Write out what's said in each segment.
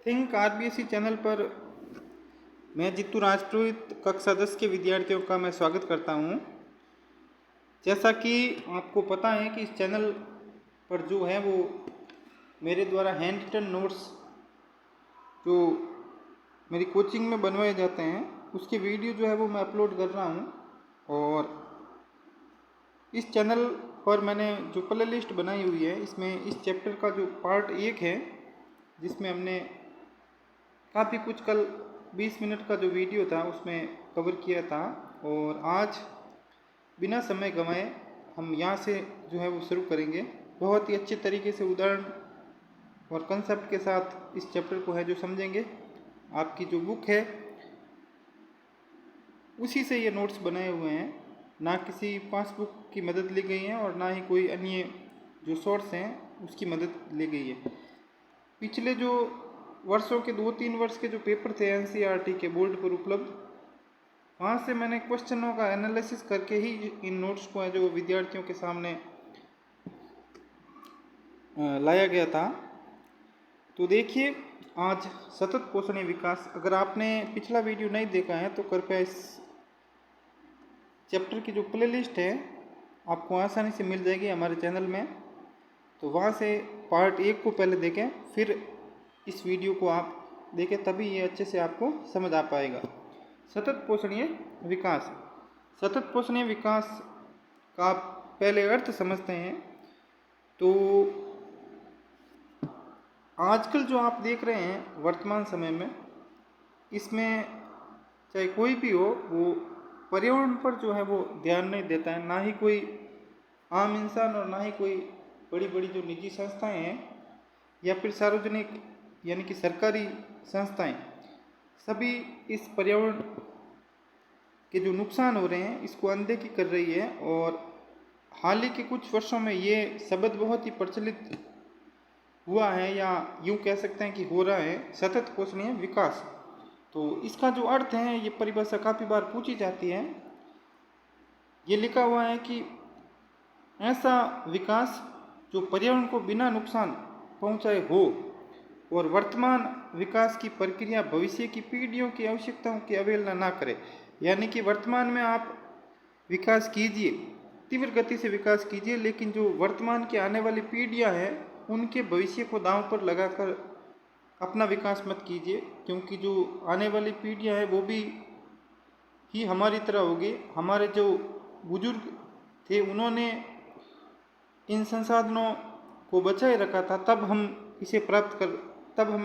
Think RBSC channel पर मैं जितू राजपुरोहित कक्षा 10 के विद्यार्थियों का मैं स्वागत करता हूं। जैसा कि आपको पता है कि इस चैनल पर जो है वो मेरे द्वारा हैंड रिटन नोट्स जो मेरी कोचिंग में बनवाए जाते हैं उसके वीडियो जो है वो मैं अपलोड कर रहा हूं। और इस चैनल पर मैंने जो प्ले लिस्ट बनाई हुई है इसमें इस चैप्टर का जो पार्ट 1 है जिसमें हमने काफ़ी कुछ कल 20 मिनट का जो वीडियो था उसमें कवर किया था। और आज बिना समय गंवाए हम यहाँ से जो है वो शुरू करेंगे। बहुत ही अच्छे तरीके से उदाहरण और कंसेप्ट के साथ इस चैप्टर को है जो समझेंगे। आपकी जो बुक है उसी से ये नोट्स बनाए हुए हैं, ना किसी पासबुक की मदद ली गई है और ना ही कोई अन्य जो सोर्स हैं उसकी मदद ली गई है। पिछले जो वर्षों के 2-3 वर्ष के जो पेपर थे एनसीईआरटी के बोर्ड पर उपलब्ध, वहाँ से मैंने क्वेश्चनों का एनालिसिस करके ही इन नोट्स को है जो विद्यार्थियों के सामने लाया गया था। तो देखिए, आज सतत पोषणीय विकास, अगर आपने पिछला वीडियो नहीं देखा है तो कृपया इस चैप्टर की जो प्ले लिस्ट है आपको आसानी से मिल जाएगी हमारे चैनल में। तो वहाँ से पार्ट 1 को पहले देखें, फिर इस वीडियो को आप देखें, तभी ये अच्छे से आपको समझ आ पाएगा। सतत पोषणीय विकास। सतत पोषणीय विकास का आप पहले अर्थ समझते हैं। तो आजकल जो आप देख रहे हैं वर्तमान समय में, इसमें चाहे कोई भी हो वो पर्यावरण पर जो है वो ध्यान नहीं देता है, ना ही कोई आम इंसान और ना ही कोई बड़ी बड़ी जो निजी संस्थाएं हैं या फिर सार्वजनिक यानी कि सरकारी संस्थाएं, सभी इस पर्यावरण के जो नुकसान हो रहे हैं इसको अनदेखी कर रही है। और हाल ही के कुछ वर्षों में ये शब्द बहुत ही प्रचलित हुआ है, या यूँ कह सकते हैं कि हो रहा है, सतत पोषणीय विकास। तो इसका जो अर्थ है ये परिभाषा काफ़ी बार पूछी जाती है। ये लिखा हुआ है कि ऐसा विकास जो पर्यावरण को बिना नुकसान पहुंचाए हो और वर्तमान विकास की प्रक्रिया भविष्य की पीढ़ियों की आवश्यकताओं की अवहेलना ना करे। यानी कि वर्तमान में आप विकास कीजिए, तीव्र गति से विकास कीजिए, लेकिन जो वर्तमान की आने वाली पीढ़ियां हैं उनके भविष्य को दांव पर लगाकर अपना विकास मत कीजिए, क्योंकि जो आने वाली पीढ़ियां हैं वो भी ही हमारी तरह होगी। हमारे जो बुजुर्ग थे उन्होंने इन संसाधनों को बचाए रखा था, तब हम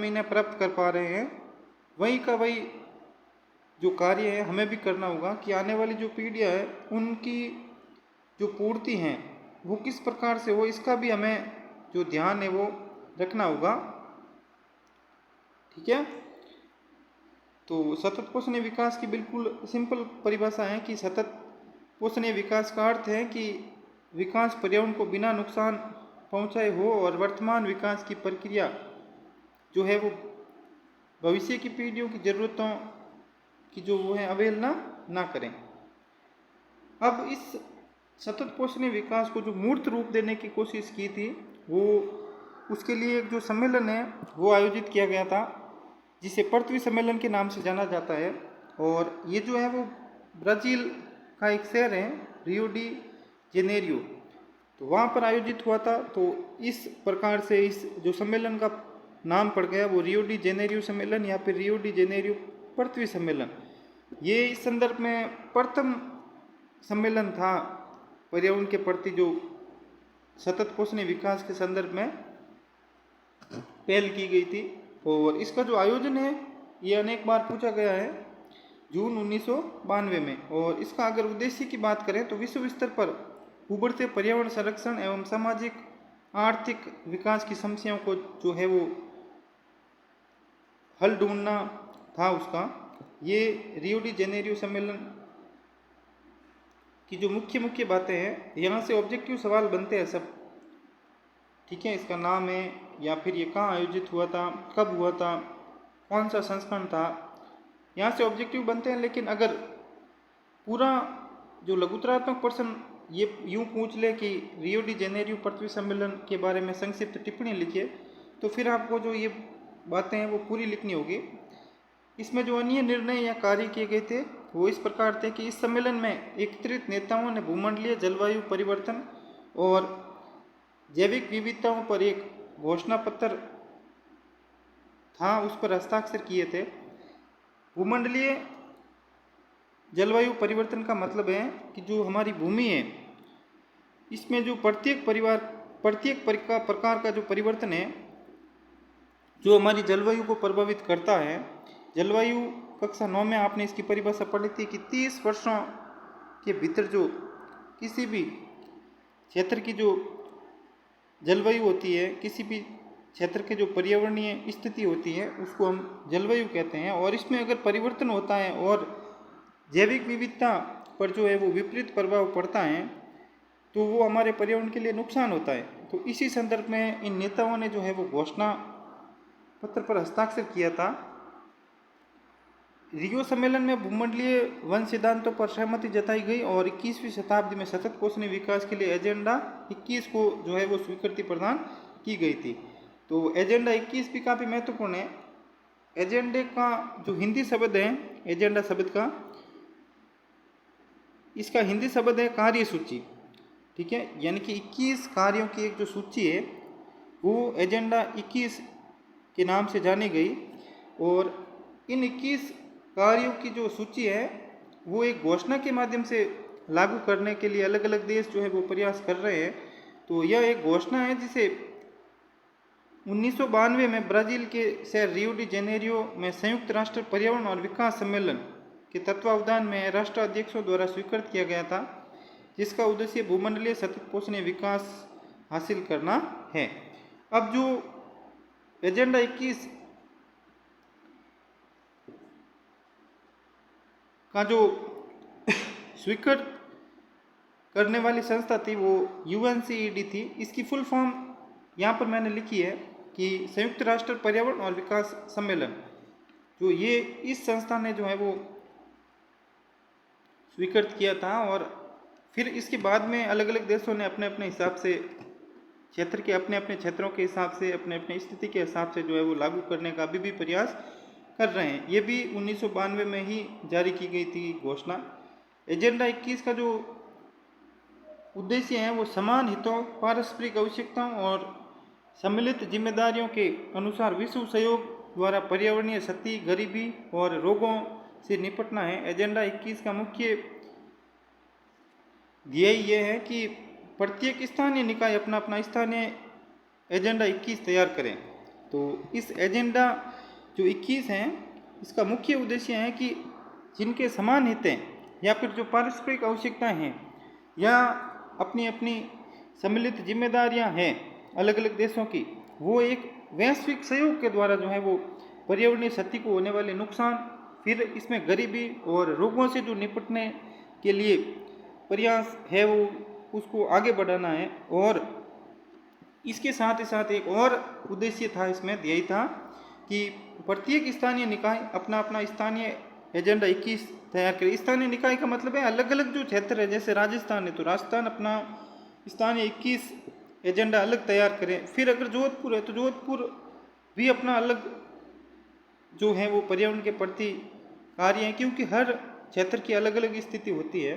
इन्हें प्राप्त कर पा रहे हैं। वही का वही जो कार्य है हमें भी करना होगा कि आने वाली जो पीढ़ियां है उनकी जो पूर्ति है वो किस प्रकार से हो, इसका भी हमें जो ध्यान है वो रखना होगा। ठीक है। तो सतत पोषणीय विकास की बिल्कुल सिंपल परिभाषा है कि सतत पोषणीय विकास का अर्थ है कि विकास पर्यावरण को बिना नुकसान पहुंचाए हो और वर्तमान विकास की प्रक्रिया जो है वो भविष्य की पीढ़ियों की जरूरतों की जो वो है अवहेलना ना करें। अब इस सतत पोषणीय विकास को जो मूर्त रूप देने की कोशिश की थी, वो उसके लिए एक जो सम्मेलन है वो आयोजित किया गया था, जिसे पृथ्वी सम्मेलन के नाम से जाना जाता है। और ये जो है वो ब्राज़ील का एक शहर है, रियो डी जेनेरियो, तो वहाँ पर आयोजित हुआ था। तो इस प्रकार से इस जो सम्मेलन का नाम पड़ गया वो रियो डी जेनेरियो सम्मेलन या फिर रियो डी जेनेरियो पृथ्वी सम्मेलन। ये इस संदर्भ में प्रथम सम्मेलन था पर्यावरण के प्रति जो सतत पोषणीय विकास के संदर्भ में पहल की गई थी। और इसका जो आयोजन है ये अनेक बार पूछा गया है, जून 1992 में। और इसका अगर उद्देश्य की बात करें तो विश्व स्तर पर उभरते पर्यावरण संरक्षण एवं सामाजिक आर्थिक विकास की समस्याओं को जो है वो हल ढूंढना था उसका। ये रियो डी जेनेरियो सम्मेलन की जो मुख्य बातें हैं, यहाँ से ऑब्जेक्टिव सवाल बनते हैं सब। ठीक है, इसका नाम है या फिर ये कहाँ आयोजित हुआ था, कब हुआ था, कौन सा संस्करण था, यहाँ से ऑब्जेक्टिव बनते हैं। लेकिन अगर पूरा जो लघुतरात्मक प्रश्न ये यूँ पूछ ले कि रियो डी जेनेरियो पृथ्वी सम्मेलन के बारे में संक्षिप्त टिप्पणी लिखिए, तो फिर आपको जो ये बातें हैं वो पूरी लिखनी होगी। इसमें जो अन्य निर्णय या कार्य किए गए थे वो इस प्रकार थे कि इस सम्मेलन में एकत्रित नेताओं ने भूमंडलीय जलवायु परिवर्तन और जैविक विविधताओं पर एक घोषणा पत्र था, उस पर हस्ताक्षर किए थे। भूमंडलीय जलवायु परिवर्तन का मतलब है कि जो हमारी भूमि है इसमें जो प्रत्येक प्रकार का जो परिवर्तन है जो हमारी जलवायु को प्रभावित करता है। जलवायु कक्षा 9 में आपने इसकी परिभाषा पढ़ी थी कि 30 वर्षों के भीतर जो किसी भी क्षेत्र की जो जलवायु होती है, किसी भी क्षेत्र के जो पर्यावरणीय स्थिति होती है उसको हम जलवायु कहते हैं। और इसमें अगर परिवर्तन होता है और जैविक विविधता पर जो है वो विपरीत प्रभाव पड़ता है तो वो हमारे पर्यावरण के लिए नुकसान होता है। तो इसी संदर्भ में इन नेताओं ने जो है वो घोषणा पत्र पर हस्ताक्षर किया था। रियो सम्मेलन में भूमंडलीय वन सिद्धांतों पर सहमति जताई गई और 21वीं शताब्दी में सतत पोषणीय विकास के लिए एजेंडा 21 को जो है वो स्वीकृति प्रदान की गई थी। तो एजेंडा 21 भी काफ़ी महत्वपूर्ण है। एजेंडे का जो हिंदी शब्द है, एजेंडा शब्द का, इसका हिंदी शब्द है कार्यसूची, ठीक है। यानी कि 21 कार्यों की एक जो सूची है वो एजेंडा 21 के नाम से जानी गई। और इन 21 कार्यों की जो सूची है वो एक घोषणा के माध्यम से लागू करने के लिए अलग अलग देश जो है वो प्रयास कर रहे हैं। तो यह एक घोषणा है जिसे 1992 में ब्राज़ील के शहर रियो डी जेनेरियो में संयुक्त राष्ट्र पर्यावरण और विकास सम्मेलन के तत्वावधान में राष्ट्राध्यक्षों द्वारा स्वीकृत किया गया था, जिसका उद्देश्य भूमंडलीय सतत पोषणीय विकास हासिल करना है। अब जो एजेंडा 21 का जो स्वीकृत करने वाली संस्था थी वो UNCED थी। इसकी फुल फॉर्म यहाँ पर मैंने लिखी है कि संयुक्त राष्ट्र पर्यावरण और विकास सम्मेलन। जो ये इस संस्था ने जो है वो स्वीकृत किया था और फिर इसके बाद में अलग अलग देशों ने अपने अपने हिसाब से क्षेत्र के अपने अपने क्षेत्रों के हिसाब से अपने अपने स्थिति के हिसाब से जो है वो लागू करने का अभी भी प्रयास कर रहे हैं। ये भी 1992 में ही जारी की गई थी घोषणा। एजेंडा 21 का जो उद्देश्य है वो समान हितों, पारस्परिक आवश्यकताओं और सम्मिलित जिम्मेदारियों के अनुसार विश्व सहयोग द्वारा पर्यावरणीय क्षति, गरीबी और रोगों से निपटना है। एजेंडा 21 का मुख्य ध्येय यह है कि प्रत्येक स्थानीय निकाय अपना अपना स्थानीय एजेंडा 21 तैयार करें। तो इस एजेंडा जो 21 हैं इसका मुख्य उद्देश्य है कि जिनके समान हित हैं या फिर जो पारस्परिक आवश्यकताएं हैं या अपनी अपनी सम्मिलित जिम्मेदारियां हैं अलग अलग देशों की, वो एक वैश्विक सहयोग के द्वारा जो है वो पर्यावरणीय क्षति को होने वाले नुकसान, फिर इसमें गरीबी और रोगों से जो निपटने के लिए प्रयास है वो उसको आगे बढ़ाना है। और इसके साथ ही साथ एक और उद्देश्य था, इसमें ध्येय था कि प्रत्येक स्थानीय निकाय अपना अपना स्थानीय एजेंडा 21 तैयार करे। स्थानीय निकाय का मतलब है अलग अलग जो क्षेत्र है, जैसे राजस्थान है तो राजस्थान अपना स्थानीय 21 एजेंडा अलग तैयार करें। फिर अगर जोधपुर है तो जोधपुर भी अपना अलग जो है वो पर्यावरण के प्रति कार्य है, क्योंकि हर क्षेत्र की अलग अलग स्थिति होती है।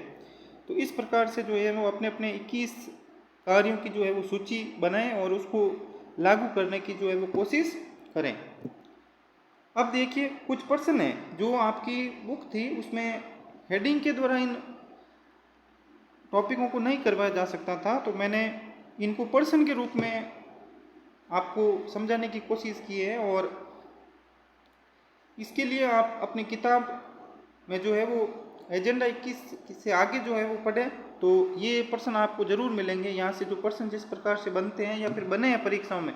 तो इस प्रकार से जो है वो अपने अपने 21 कार्यों की जो है वो सूची बनाएं और उसको लागू करने की जो है वो कोशिश करें। अब देखिए कुछ प्रश्न हैं जो आपकी बुक थी उसमें हेडिंग के द्वारा इन टॉपिकों को नहीं करवाया जा सकता था, तो मैंने इनको प्रश्न के रूप में आपको समझाने की कोशिश की है। और इसके लिए आप अपनी किताब में जो है वो एजेंडा 21 से आगे जो है वो पढ़ें, तो ये प्रश्न आपको जरूर मिलेंगे। यहाँ से जो प्रश्न जिस प्रकार से बनते हैं या फिर बने हैं परीक्षाओं में,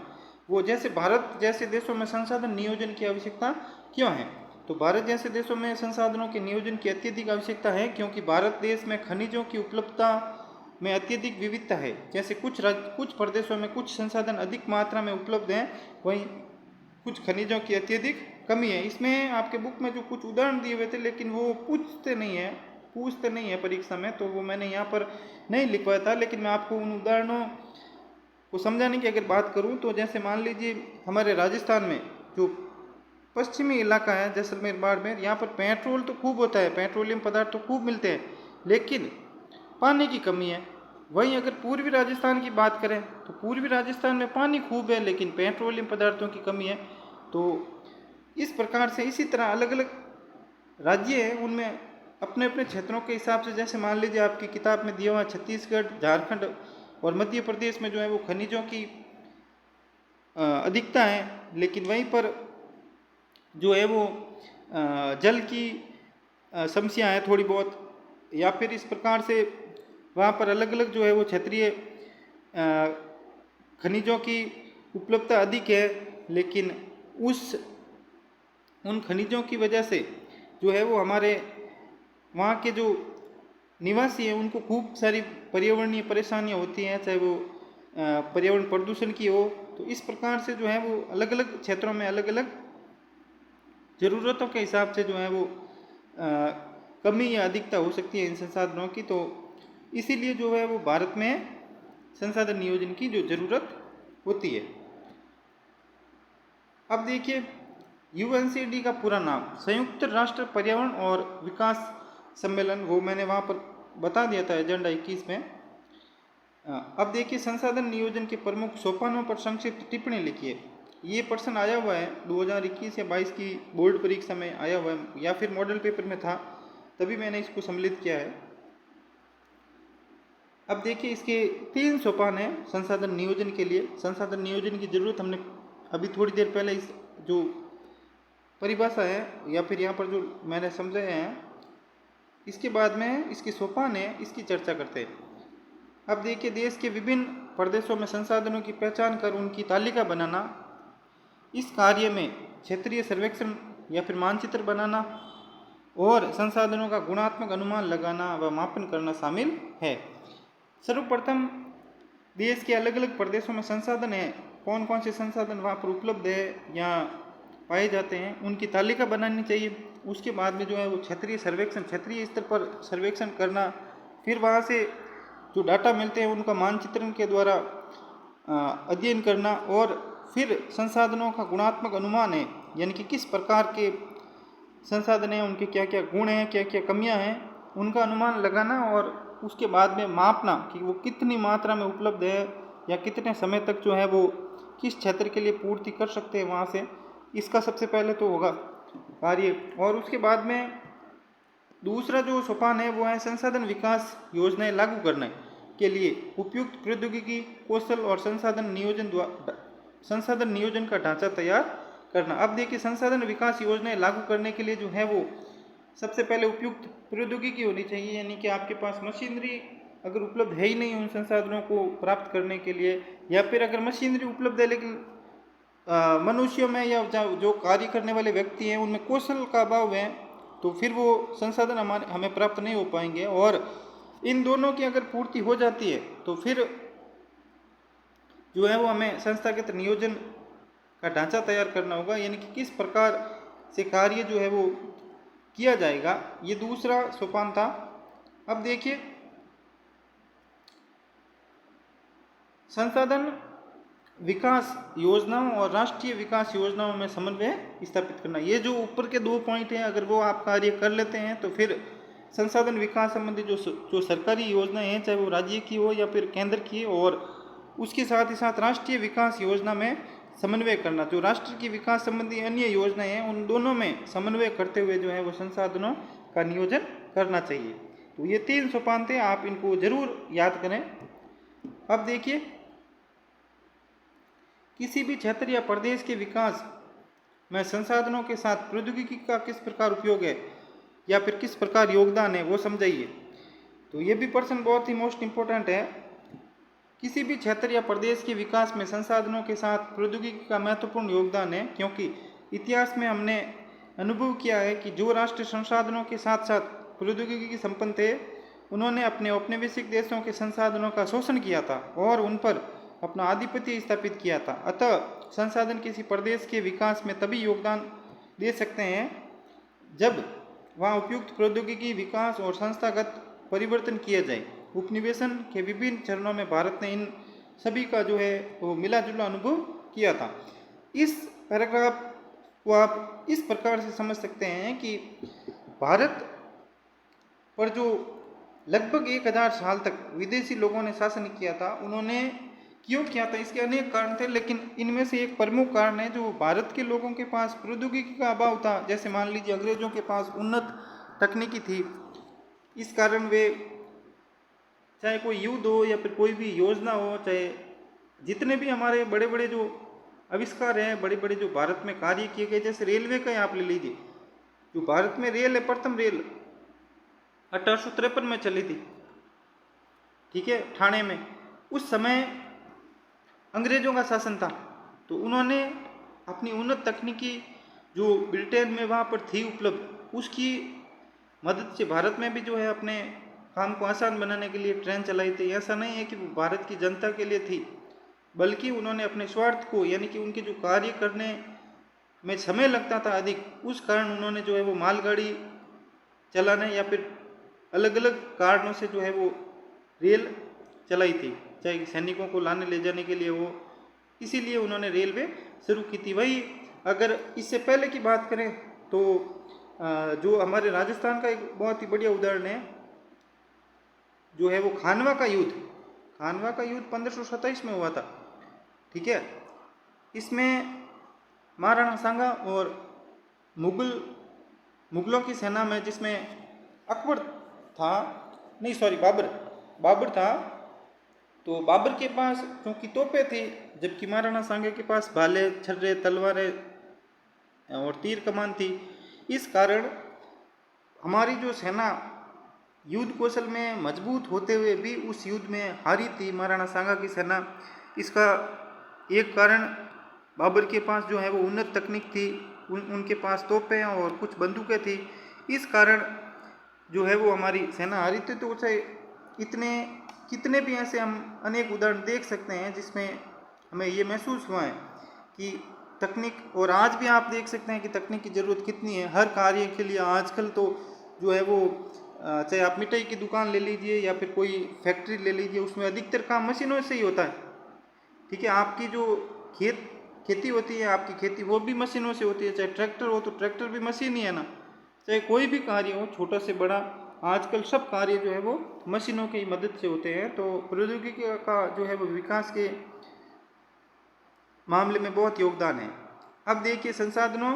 वो जैसे भारत जैसे देशों में संसाधन नियोजन की आवश्यकता क्यों है, तो भारत जैसे देशों में संसाधनों के नियोजन की अत्यधिक आवश्यकता है क्योंकि भारत देश में खनिजों की उपलब्धता में अत्यधिक विविधता है। जैसे कुछ प्रदेशों में कुछ संसाधन अधिक मात्रा में उपलब्ध हैं, वहीं कुछ खनिजों की अत्यधिक कमी है। इसमें आपके बुक में जो कुछ उदाहरण दिए हुए थे लेकिन वो पूछते नहीं है परीक्षा में, तो वो मैंने यहाँ पर नहीं लिखवाया था। लेकिन मैं आपको उन उदाहरणों को समझाने की अगर बात करूँ तो जैसे मान लीजिए हमारे राजस्थान में जो पश्चिमी इलाका है जैसलमेर बाड़मेर, यहाँ पर पेट्रोल तो खूब होता है, पेट्रोलियम पदार्थ तो खूब मिलते हैं, लेकिन पानी की कमी है। वहीं अगर पूर्वी राजस्थान की बात करें तो पूर्वी राजस्थान में पानी खूब है लेकिन पेट्रोलियम पदार्थों की कमी है। तो इस प्रकार से इसी तरह अलग अलग राज्य हैं, उनमें अपने अपने क्षेत्रों के हिसाब से, जैसे मान लीजिए आपकी किताब में दिया हुआ छत्तीसगढ़, झारखंड और मध्य प्रदेश में जो है वो खनिजों की अधिकता है, लेकिन वहीं पर जो है वो जल की समस्या है थोड़ी बहुत, या फिर इस प्रकार से वहाँ पर अलग अलग जो है वो क्षेत्रीय खनिजों की उपलब्धता अधिक है, लेकिन उन खनिजों की वजह से जो है वो हमारे वहाँ के जो निवासी हैं उनको खूब सारी पर्यावरणीय परेशानियाँ होती हैं, चाहे वो पर्यावरण प्रदूषण की हो। तो इस प्रकार से जो है वो अलग अलग क्षेत्रों में अलग अलग ज़रूरतों के हिसाब से जो है वो कमी या अधिकता हो सकती है इन संसाधनों की। तो इसीलिए जो है वो भारत में संसाधन नियोजन की जो ज़रूरत होती है। अब देखिए यूएनसीडी का पूरा नाम संयुक्त राष्ट्र पर्यावरण और विकास सम्मेलन, वो मैंने वहाँ पर बता दिया था एजेंडा 21 में। अब देखिए संसाधन नियोजन के प्रमुख सोपानों पर संक्षिप्त टिप्पणी लिखिए। ये प्रश्न आया हुआ है 2021 या 22 की बोर्ड परीक्षा में आया हुआ है, या फिर मॉडल पेपर में था, तभी मैंने इसको सम्मिलित किया है। अब देखिए इसके 3 सोपान हैं संसाधन नियोजन के लिए। संसाधन नियोजन की जरूरत हमने अभी थोड़ी देर पहले इस जो परिभाषा है या फिर यहाँ पर जो मैंने समझाया है, इसके बाद में इसके सोपान है, इसकी चर्चा करते हैं। अब देखिए देश के विभिन्न प्रदेशों में संसाधनों की पहचान कर उनकी तालिका बनाना, इस कार्य में क्षेत्रीय सर्वेक्षण या फिर मानचित्र बनाना और संसाधनों का गुणात्मक अनुमान लगाना व मापन करना शामिल है। सर्वप्रथम देश के अलग अलग प्रदेशों में संसाधन है, कौन कौन से संसाधन वहाँ पर उपलब्ध है या पाए जाते हैं, उनकी तालिका बनानी चाहिए। उसके बाद में जो है वो क्षेत्रीय सर्वेक्षण, क्षेत्रीय स्तर पर सर्वेक्षण करना, फिर वहाँ से जो डाटा मिलते हैं उनका मानचित्रण के द्वारा अध्ययन करना, और फिर संसाधनों का गुणात्मक अनुमान है, यानी कि किस प्रकार के संसाधन हैं, उनके क्या क्या गुण हैं, क्या क्या कमियां हैं, उनका अनुमान लगाना, और उसके बाद में मापना कि वो कितनी मात्रा में उपलब्ध है या कितने समय तक जो है वो किस क्षेत्र के लिए पूर्ति कर सकते हैं वहाँ से। इसका सबसे पहले तो होगा कार्य। और उसके बाद में दूसरा जो सोपान है वो है संसाधन विकास योजनाएं लागू करने के लिए उपयुक्त प्रौद्योगिकी, कौशल और संसाधन नियोजन का ढांचा तैयार करना। अब देखिए संसाधन विकास योजनाएं लागू करने के लिए जो है वो सबसे पहले उपयुक्त प्रौद्योगिकी होनी चाहिए, यानी कि आपके पास मशीनरी अगर उपलब्ध है ही नहीं उन संसाधनों को प्राप्त करने के लिए, या फिर अगर मशीनरी उपलब्ध है लेकिन मनुष्यों में या जो कार्य करने वाले व्यक्ति हैं उनमें कौशल का अभाव है, तो फिर वो संसाधन हमें प्राप्त नहीं हो पाएंगे। और इन दोनों की अगर पूर्ति हो जाती है तो फिर जो है वो हमें संस्थागत नियोजन का ढांचा तैयार करना होगा, यानी कि किस प्रकार से कार्य जो है वो किया जाएगा, ये दूसरा सोपान था। अब देखिए संसाधन विकास योजनाओं और राष्ट्रीय विकास योजनाओं में समन्वय स्थापित करना, ये जो ऊपर के 2 पॉइंट हैं, अगर वो आप कार्य कर लेते हैं तो फिर संसाधन विकास संबंधी जो सरकारी योजनाएं हैं, चाहे वो राज्य की हो या फिर केंद्र की, और उसके साथ ही साथ राष्ट्रीय विकास योजना में समन्वय करना, जो राष्ट्र की विकास संबंधी अन्य योजनाएं हैं उन दोनों में समन्वय करते हुए जो है वो संसाधनों का नियोजन करना चाहिए। तो ये 3 सोपान थे, आप इनको जरूर याद करें। अब देखिए किसी भी क्षेत्र या प्रदेश के विकास में संसाधनों के साथ प्रौद्योगिकी का किस प्रकार उपयोग है या फिर किस प्रकार योगदान है वो समझाइए। तो ये भी प्रश्न बहुत ही मोस्ट इम्पोर्टेंट है। किसी भी क्षेत्र या प्रदेश के विकास में संसाधनों के साथ प्रौद्योगिकी का महत्वपूर्ण योगदान है, क्योंकि इतिहास में हमने अनुभव किया है कि जो राष्ट्र संसाधनों के साथ साथ प्रौद्योगिकी संपन्न थे उन्होंने अपने औपनिवेशिक देशों के संसाधनों का शोषण किया था और उन पर अपना आधिपत्य स्थापित किया था। अतः संसाधन किसी प्रदेश के विकास में तभी योगदान दे सकते हैं जब वहाँ उपयुक्त प्रौद्योगिकी विकास और संस्थागत परिवर्तन किया जाए। उपनिवेशन के विभिन्न चरणों में भारत ने इन सभी का जो है वो मिला जुला अनुभव किया था। इस पैराग्राफ तो आप इस प्रकार से समझ सकते हैं कि भारत पर जो लगभग 1000 साल तक विदेशी लोगों ने शासन किया था, उन्होंने क्यों किया था, इसके अनेक कारण थे, लेकिन इनमें से एक प्रमुख कारण है जो भारत के लोगों के पास प्रौद्योगिकी का अभाव था। जैसे मान लीजिए अंग्रेजों के पास उन्नत तकनीकी थी, इस कारण वे चाहे कोई युद्ध हो या फिर कोई भी योजना हो, चाहे जितने भी हमारे बड़े बड़े जो आविष्कार हैं, बड़े बड़े जो भारत में कार्य किए गए, जैसे रेलवे का ही आप ले लीजिए, जो भारत में रेल है, प्रथम रेल 1853 में चली थी, ठीक है, ठाणे में। उस समय अंग्रेजों का शासन था, तो उन्होंने अपनी उन्नत तकनीकी जो ब्रिटेन में वहाँ पर थी उपलब्ध, उसकी मदद से भारत में भी जो है अपने काम को आसान बनाने के लिए ट्रेन चलाई थी। ऐसा नहीं है कि वो भारत की जनता के लिए थी, बल्कि उन्होंने अपने स्वार्थ को, यानी कि उनके जो कार्य करने में समय लगता था अधिक, उस कारण उन्होंने जो है वो मालगाड़ी चलाने या फिर अलग अलग कारणों से जो है वो रेल चलाई थी, चाहे सैनिकों को लाने ले जाने के लिए हो, इसीलिए उन्होंने रेलवे शुरू की थी। वही अगर इससे पहले की बात करें तो जो हमारे राजस्थान का एक बहुत ही बढ़िया उदाहरण है, जो है वो खानवा का युद्ध। खानवा का युद्ध 1527 में हुआ था, ठीक है। इसमें महाराणा सांगा और मुगलों की सेना में, जिसमें अकबर था, नहीं सॉरी बाबर था, तो बाबर के पास क्योंकि तोपें थी, जबकि महाराणा सांगा के पास भाले, छर्रे, तलवारें और तीर कमान थी। इस कारण हमारी जो सेना युद्ध कौशल में मजबूत होते हुए भी उस युद्ध में हारी थी महाराणा सांगा की सेना। इसका एक कारण बाबर के पास जो है वो उन्नत तकनीक थी, उनके पास तोपें और कुछ बंदूकें थी, इस कारण जो है वो हमारी सेना हारी थी। तो चाहे कितने भी ऐसे हम अनेक उदाहरण देख सकते हैं जिसमें हमें ये महसूस हुआ है कि तकनीक, और आज भी आप देख सकते हैं कि तकनीक की ज़रूरत कितनी है हर कार्य के लिए। आजकल तो जो है वो चाहे आप मिठाई की दुकान ले लीजिए या फिर कोई फैक्ट्री ले लीजिए, उसमें अधिकतर काम मशीनों से ही होता है, ठीक है। आपकी जो खेती होती है, आपकी खेती वो भी मशीनों से होती है, चाहे ट्रैक्टर हो तो ट्रैक्टर भी मशीन ही है ना, चाहे कोई भी कार्य हो छोटा से बड़ा, आजकल सब कार्य जो है वो मशीनों की मदद से होते हैं। तो प्रौद्योगिकी का जो है वो विकास के मामले में बहुत योगदान है। अब देखिए संसाधनों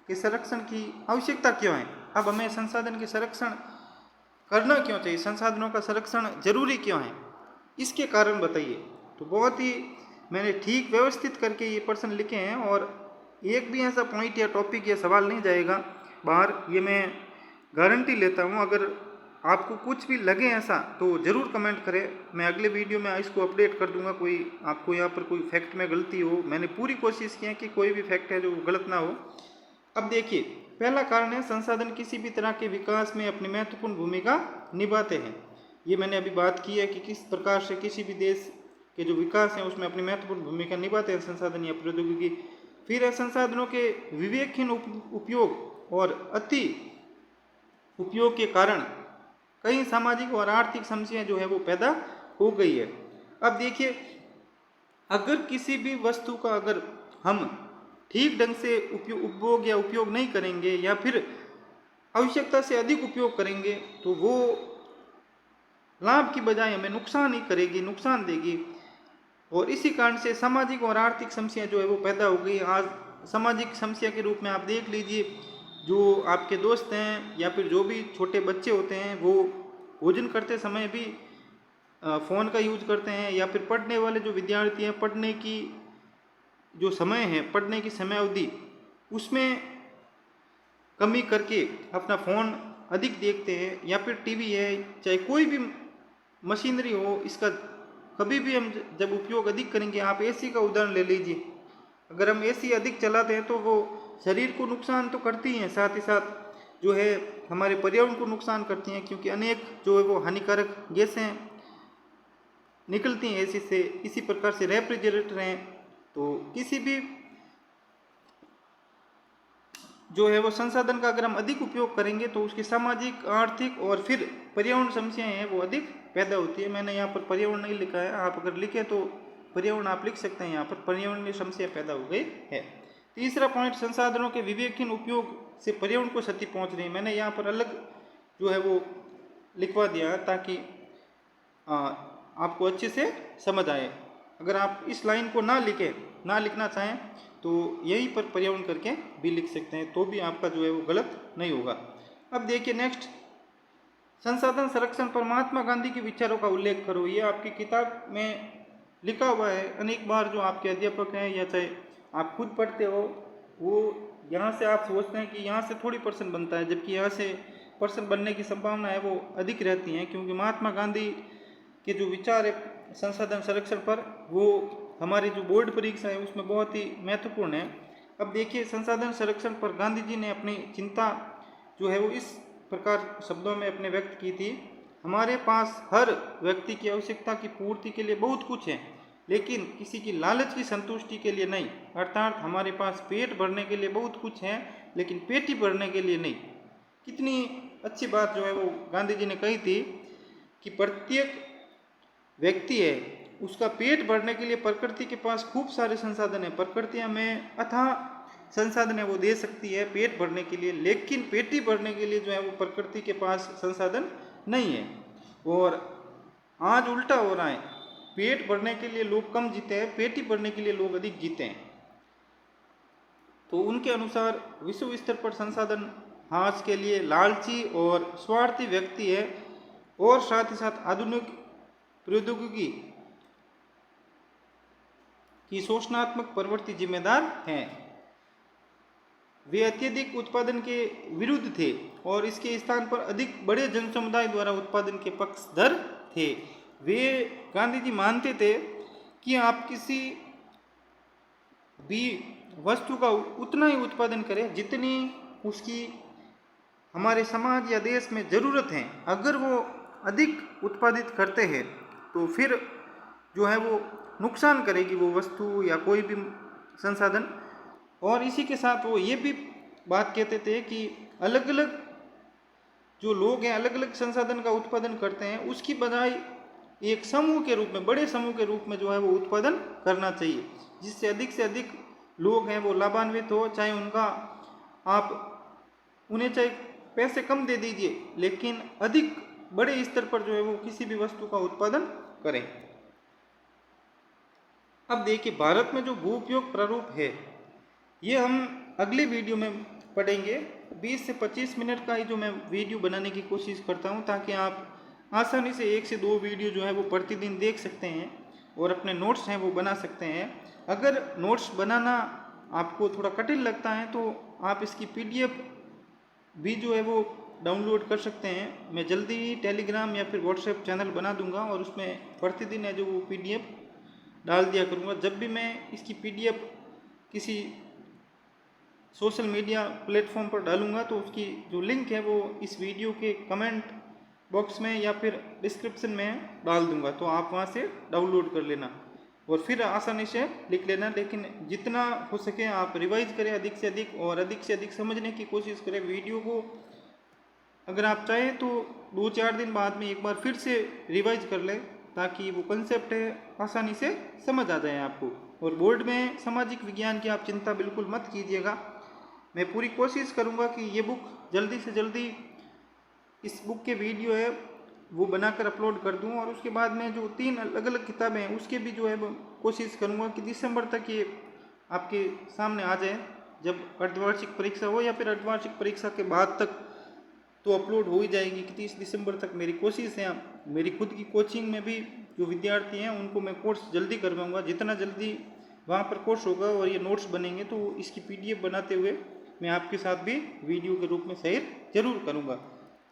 के संरक्षण की आवश्यकता क्यों है। अब हमें संसाधन के संरक्षण करना क्यों चाहिए, संसाधनों का संरक्षण जरूरी क्यों है, इसके कारण बताइए। तो बहुत ही मैंने ठीक व्यवस्थित करके ये प्रश्न लिखे हैं, और एक भी ऐसा पॉइंट या टॉपिक या सवाल नहीं जाएगा बाहर, ये मैं गारंटी लेता हूँ। अगर आपको कुछ भी लगे ऐसा तो ज़रूर कमेंट करें, मैं अगले वीडियो में इसको अपडेट कर दूंगा। कोई आपको यहाँ पर कोई फैक्ट में गलती हो, मैंने पूरी कोशिश की है कि कोई भी फैक्ट है जो गलत ना हो। अब देखिए, पहला कारण है संसाधन किसी भी तरह के विकास में अपनी महत्वपूर्ण भूमिका निभाते हैं। ये मैंने अभी बात की है कि किस प्रकार से किसी भी देश के जो विकास हैं उसमें अपनी महत्वपूर्ण भूमिका निभाते हैं संसाधन या प्रौद्योगिकी। फिर है संसाधनों के विवेकहीन उपयोग और अति उपयोग के कारण कई सामाजिक और आर्थिक समस्याएं जो है वो पैदा हो गई है। अब देखिए, अगर किसी भी वस्तु का अगर हम ठीक ढंग से उपभोग या उपयोग नहीं करेंगे या फिर आवश्यकता से अधिक उपयोग करेंगे तो वो लाभ की बजाय हमें नुकसान ही करेगी, नुकसान देगी, और इसी कारण से सामाजिक और आर्थिक समस्याएं जो है वो पैदा हो गई। आज सामाजिक समस्या के रूप में आप देख लीजिए, जो आपके दोस्त हैं या फिर जो भी छोटे बच्चे होते हैं वो भोजन करते समय भी फ़ोन का यूज करते हैं, या फिर पढ़ने वाले जो विद्यार्थी हैं, पढ़ने की जो समय है, पढ़ने की समय अवधि उसमें कमी करके अपना फ़ोन अधिक देखते हैं, या फिर टीवी है, चाहे कोई भी मशीनरी हो, इसका कभी भी हम जब उपयोग अधिक करेंगे, आप एसी का उदाहरण ले लीजिए, अगर हम एसी अधिक चलाते हैं तो वो शरीर को नुकसान तो करती हैं, साथ ही साथ जो है हमारे पर्यावरण को नुकसान करती हैं, क्योंकि अनेक जो है वो हानिकारक गैसें निकलती हैं एसी से। इसी प्रकार से रेफ्रिजरेटर हैं, तो किसी भी जो है वो संसाधन का अगर हम अधिक उपयोग करेंगे तो उसकी सामाजिक, आर्थिक और फिर पर्यावरण समस्याएं हैं वो अधिक पैदा होती है। मैंने यहाँ पर पर्यावरण नहीं लिखा है, आप अगर लिखें तो पर्यावरण आप लिख सकते हैं, यहाँ पर पर्यावरणीय समस्या पैदा हो गई है। तीसरा पॉइंट, संसाधनों के विवेकहीन उपयोग से पर्यावरण को क्षति पहुंच रही है। मैंने यहाँ पर अलग जो है वो लिखवा दिया है ताकि आपको अच्छे से समझ आए। अगर आप इस लाइन को ना लिखना चाहें तो यहीं पर पर्यावरण करके भी लिख सकते हैं, तो भी आपका जो है वो गलत नहीं होगा। अब देखिए नेक्स्ट, संसाधन संरक्षण पर महात्मा गांधी के विचारों का उल्लेख करो। ये आपकी किताब में लिखा हुआ है। अनेक बार जो आपके अध्यापक हैं या चाहे आप खुद पढ़ते हो, वो यहाँ से आप सोचते हैं कि यहाँ से थोड़ी पर्सन बनता है, जबकि यहाँ से पर्सन बनने की संभावना है वो अधिक रहती हैं, क्योंकि महात्मा गांधी के जो विचार है संसाधन संरक्षण पर, वो हमारी जो बोर्ड परीक्षा है उसमें बहुत ही महत्वपूर्ण है। अब देखिए, संसाधन संरक्षण पर गांधी जी ने अपनी चिंता जो है वो इस प्रकार शब्दों में अपने व्यक्त की थी। हमारे पास हर व्यक्ति की आवश्यकता की पूर्ति के लिए बहुत कुछ है, लेकिन किसी की लालच की संतुष्टि के लिए नहीं। अर्थात हमारे पास पेट भरने के लिए बहुत कुछ है, लेकिन पेटी भरने के लिए नहीं। कितनी अच्छी बात जो है वो गांधी जी ने कही थी कि प्रत्येक व्यक्ति है, उसका पेट भरने के लिए प्रकृति के पास खूब सारे संसाधन है। प्रकृति हमें अथाह संसाधन है वो दे सकती है पेट भरने के लिए, लेकिन पेटी भरने के लिए जो है वो प्रकृति के पास संसाधन नहीं है। और आज उल्टा हो रहा है, पेट भरने के लिए लोग कम जीते हैं, पेटी भरने के लिए लोग अधिक जीते हैं। तो उनके अनुसार विश्व स्तर पर संसाधन हास के लिए लालची और स्वार्थी व्यक्ति है, और साथ ही साथ आधुनिक प्रौद्योगिकी की शोषणात्मक प्रवृत्ति जिम्मेदार हैं। वे अत्यधिक उत्पादन के विरुद्ध थे और इसके स्थान पर अधिक बड़े जनसमुदाय द्वारा उत्पादन के पक्षधर थे। वे गांधी जी मानते थे कि आप किसी भी वस्तु का उतना ही उत्पादन करें जितनी उसकी हमारे समाज या देश में ज़रूरत है। अगर वो अधिक उत्पादित करते हैं तो फिर जो है वो नुकसान करेगी वो वस्तु या कोई भी संसाधन। और इसी के साथ वो ये भी बात कहते थे कि अलग अलग जो लोग हैं अलग अलग संसाधन का उत्पादन करते हैं, उसकी बजाय एक समूह के रूप में, बड़े समूह के रूप में जो है वो उत्पादन करना चाहिए, जिससे अधिक से अधिक लोग हैं वो लाभान्वित हो। चाहे उन्हें चाहे पैसे कम दे दीजिए, लेकिन अधिक बड़े स्तर पर जो है वो किसी भी वस्तु का उत्पादन करें। अब देखिए, भारत में जो भू उपयोग प्रारूप है ये हम अगले वीडियो में पढ़ेंगे। 20 से 25 मिनट का ही जो मैं वीडियो बनाने की कोशिश करता हूँ, ताकि आप आसानी से 1 से 2 वीडियो जो है वो प्रतिदिन देख सकते हैं और अपने नोट्स हैं वो बना सकते हैं। अगर नोट्स बनाना आपको थोड़ा कठिन लगता है तो आप इसकी PDF भी जो है वो डाउनलोड कर सकते हैं। मैं जल्दी ही टेलीग्राम या फिर व्हाट्सएप चैनल बना दूंगा और उसमें प्रतिदिन है जो वो PDF डाल दिया करूंगा। जब भी मैं इसकी PDF किसी सोशल मीडिया प्लेटफॉर्म पर डालूंगा तो उसकी जो लिंक है वो इस वीडियो के कमेंट बॉक्स में या फिर डिस्क्रिप्शन में डाल दूंगा, तो आप वहां से डाउनलोड कर लेना और फिर आसानी से लिख लेना। लेकिन जितना हो सके आप रिवाइज करें अधिक से अधिक, और अधिक से अधिक समझने की कोशिश करें वीडियो को। अगर आप चाहें तो 2-4 दिन बाद में एक बार फिर से रिवाइज कर लें, ताकि वो कंसेप्ट है आसानी से समझ आ जाए आपको। और बोर्ड में सामाजिक विज्ञान की आप चिंता बिल्कुल मत कीजिएगा। मैं पूरी कोशिश करूंगा कि ये बुक जल्दी से जल्दी, इस बुक के वीडियो है वो बनाकर अपलोड कर दूं, और उसके बाद में जो 3 अलग अलग किताबें हैं उसके भी जो है वो कोशिश करूंगा कि दिसंबर तक ये आपके सामने आ जाए, जब अर्धवार्षिक परीक्षा हो या फिर अर्धवार्षिक परीक्षा के बाद तक तो अपलोड हो ही जाएगी। 31 दिसंबर तक मेरी कोशिश है। मेरी खुद की कोचिंग में भी जो विद्यार्थी हैं उनको मैं कोर्स जल्दी करवाऊँगा। जितना जल्दी वहाँ पर कोर्स होगा और ये नोट्स बनेंगे तो इसकी PDF बनाते हुए मैं आपके साथ भी वीडियो के रूप में शेयर जरूर करूँगा।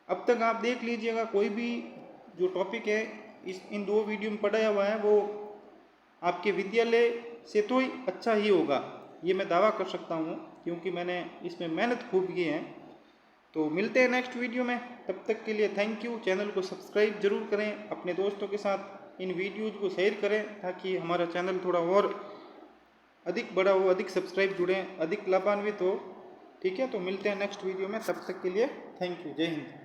अब तक आप देख लीजिएगा, कोई भी जो टॉपिक है इन 2 वीडियो में पढ़ाया हुआ है वो आपके विद्यालय से तो ही अच्छा ही होगा, ये मैं दावा कर सकता हूँ, क्योंकि मैंने इसमें मेहनत खूब की है। तो मिलते हैं नेक्स्ट वीडियो में, तब तक के लिए थैंक यू। चैनल को सब्सक्राइब जरूर करें, अपने दोस्तों के साथ इन वीडियोज़ को शेयर करें, ताकि हमारा चैनल थोड़ा और अधिक बड़ा हो, अधिक सब्सक्राइब जुड़ें, अधिक लाभान्वित हो। ठीक है, तो मिलते हैं नेक्स्ट वीडियो में, तब तक के लिए थैंक यू। जय हिंद।